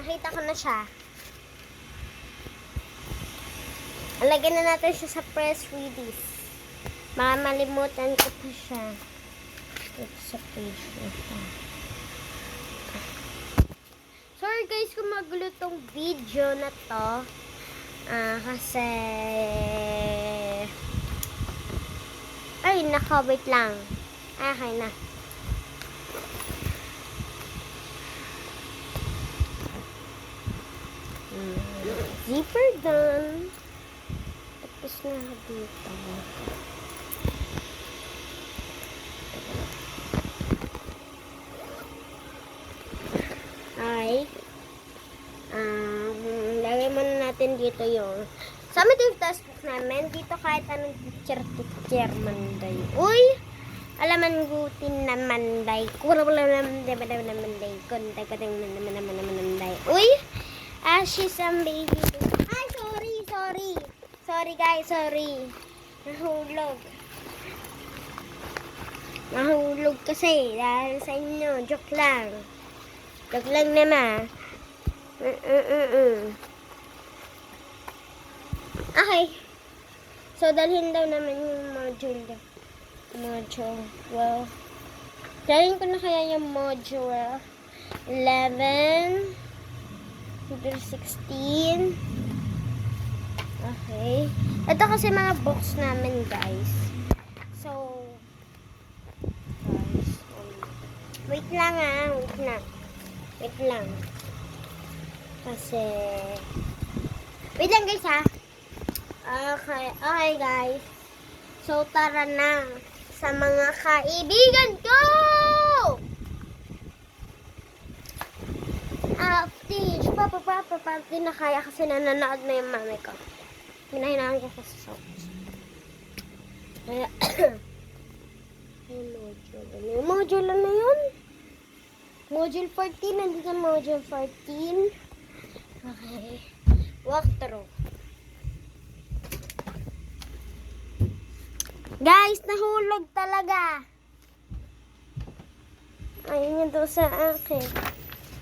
Nakita ko na siya. Alagyan na natin siya sa press release. Baka malimutan ko pa siya. Ito sa page na ito. Sorry guys kung magulo tong video na to. Kasi... Ay, naka-wait lang. Okay na. Zipper done. Tapos na dito. Ay. Lagay muna natin dito yung summative textbook namin. Dito kahit anong teacher manday. Uy! Alaman gutin na manday. Kurabala naman manday. Kontak ko naman. Uy! She's a baby. Ay, sorry. Sorry guys, sorry. Nahulog kasi dahil sa inyo. Joke lang. Joke lang naman. Okay. So, dalhin daw naman yung module. Well, dalhin ko na kaya yung module 11 to 16. Okay. Ito kasi mga books namin, guys. So, guys, wait lang. Wait lang. Kasi, wait lang guys ha. Okay guys. So, tara na sa mga kaibigan ko! Di na kaya kasi nananood na yung mami ko. Hinahinaan ko kasi sa kaya, yung module na yun? Module 14, nandito module 14. Okay. Walkthrough. Guys, nahulog talaga. Ayun yun doon sa akin.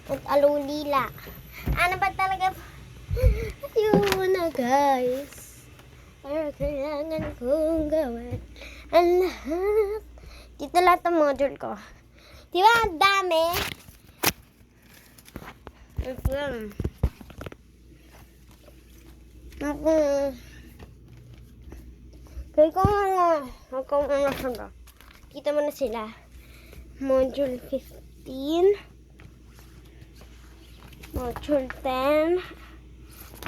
At alulila. Ano ba talaga? Ayun na guys. Pero kailangan kong gawin ang lahat. Dito lahat ang module ko. Diba ang dami? Kita mo na sila. Module 15. Module 10.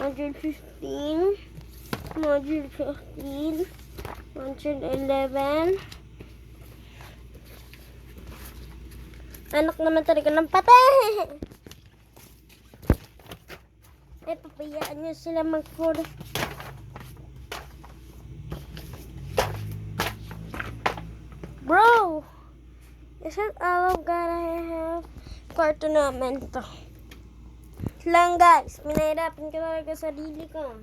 Module 15. Module 15. Module 11. Anak naman talaga ng patay. Ay, papayaan nyo sila mag-core. Bro! Is it all I've got I have? Cartoon naman to. Lang guys, minahirapan ko talaga sarili ko.